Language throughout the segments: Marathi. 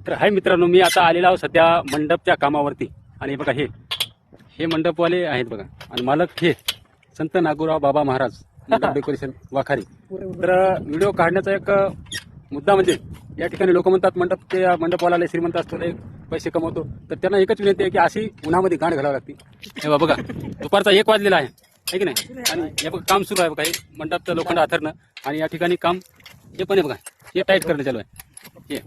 तर हाय मित्रांनो, मी आता आलेलो आहोत सध्या मंडपच्या कामावरती. आणि बघा हे मंडपवाले आहेत बघा, आणि मालक हे संत नागोराव बाबा महाराज मंडप डेकोरेशन वाखारी. तर व्हिडिओ काढण्याचा एक मुद्दा म्हणजे या ठिकाणी लोक म्हणतात मंडपवाला लय श्रीमंत असतो, लय पैसे कमवतो. तर त्यांना एकच विनंती आहे की अशी उन्हामध्ये गांड घालावी लागते. हे बघा दुपारचा 1 वाजलेला आहे की नाही, आणि हे बघा काम सुरू आहे बघा. हे मंडपचं लोखंड आथरणं, आणि या ठिकाणी काम हे पण आहे बघा, हे टाईट करणं चालू आहे. हे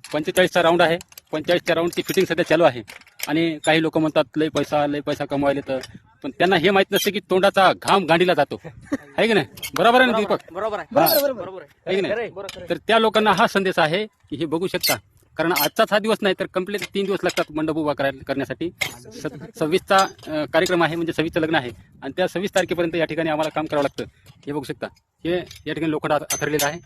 45चा राऊंड आहे. 45च्या राऊंडची फिटिंग सध्या चालू आहे. आणि काही लोक म्हणतात लय पैसा कमवायला, तर पण त्यांना हे माहित नसते की तोंडाचा घाम गांडीला जातो, आहे की नाही? बरोबर आहे ना दीपक? बरोबर आहे. आहे की नाही? तर त्या लोकांना हा संदेश आहे की हे बघू शकता, कारण आजचाच हा दिवस नाही तर कंप्लीट 3 दिवस लागतात मंडप उभा करण्यासाठी. 26चा कार्यक्रम आहे, म्हणजे 26चं लग्न आहे, आणि त्या 26 तारखेपर्यंत या ठिकाणी आम्हाला काम करावं लागतं. हे बघू शकता, हे या ठिकाणी लोखंड आथरलेलं आहे.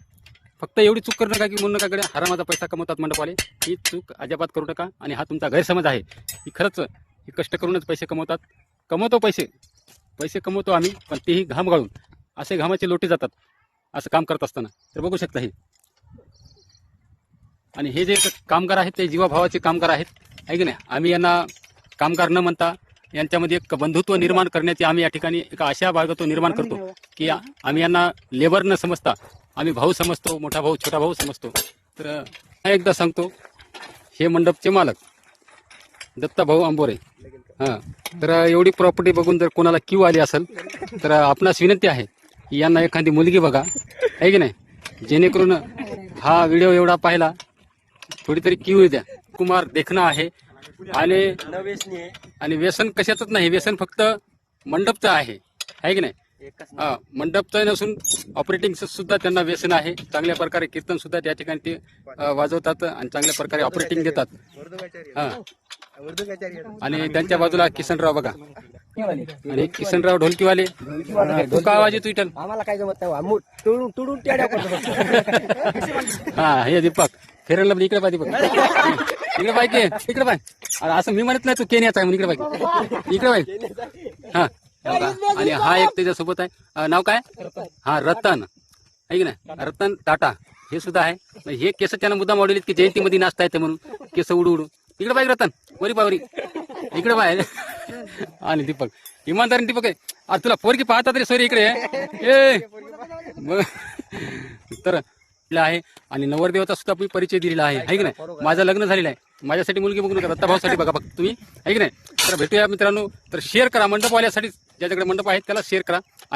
फक्त एवढी चूक करू नका की म्हणून नका हरामाचा पैसा कमवतात मंडपवाले. ही चूक अजिबात करू नका. आणि हा तुमचा गैरसमज आहे की खरंच हे कष्ट करूनच पैसे कमवतात. कमवतो पैसे कमवतो आम्ही, पण तेही घाम गाळून. असे घामाचे लोटे जातात असं काम करत असताना. तर बघू शकता हे, आणि हे जे कामगार आहेत ते जीवाभावाचे कामगार आहेत, आहे की नाही? आम्ही यांना कामगार न म्हणता यांच्यामध्ये एक बंधुत्व निर्माण करण्याची आम्ही या ठिकाणी एक अशा भागातून निर्माण करतो की आम्ही यांना लेबर न समजता आम्ही भाऊ समजतो, मोठा भाऊ छोटा भाऊ समजतो. तर एकदा सांगतो, हे मंडपचे मालक दत्ता भाऊ अंबोरे. हां, तर एवढी प्रॉपर्टी बघून जर कोणाला क्यू आली असेल तर आपणास विनंती आहे की यांना एखादी मुलगी बघा, आहे की नाही, जेणेकरून हा व्हिडिओ एवढा पाहिला थोडी तरी क्यू द्या. कुमार देखणं आहे, आणि व्यसन कशाचंच नाही, व्यसन फक्त मंडपचं आहे की नाही? हा, मंडपचं नसून ऑपरेटिंग सुद्धा त्यांना व्यसन आहे. चांगल्या प्रकारे कीर्तन सुद्धा त्या ठिकाणी ते वाजवतात आणि चांगल्या प्रकारे ऑपरेटिंग देतात. हा, आणि त्यांच्या बाजूला किसनराव बघा, आणि किसनराव ढोलकीवाले. तू का आवाज येतो इटन? आम्हाला काय जमत नाही, तुडून ट्याड्या करतो. हा, हे दीपक फेरला इकडे पाहिजे बघ, इकडे पाहिजे, इकडे पाहिजे. असं मी म्हणत नाही तू केन्याचा आहे म्हणून, इकडे पाहिजे, इकडे पाहिजे. हा, आणि हा एक त्याच्यासोबत आहे, नाव काय? हा, रतन, आहे की नाही? रतन टाटा हे सुद्धा आहे. हे केस त्यांना मुद्दाम आवडले की जयंतीमध्ये नाचता येते म्हणून केस उडू. इकडे पाहिजे रतन, वरी पावरी, इकडे पाहिजे. आणि दीपक इमानदारी दीपक आहे. अरे तुला पोरकी पाहता तरी सॉरी इकडे तर आहे. आणि नवरदेवाचा सुद्धा मी परिचय दिलेला आहे की नाही? माझं लग्न झालेलं आहे, माझ्यासाठी मुलगी बघू नका, दत्ताभाऊसाठी बघा फक्त तुम्ही, आहे की नाही? तर भेटूया मित्रांनो. तर शेअर करा, मंडपवाल्यासाठी ज्याच्याकडे मंडप आहेत त्याला शेअर करा.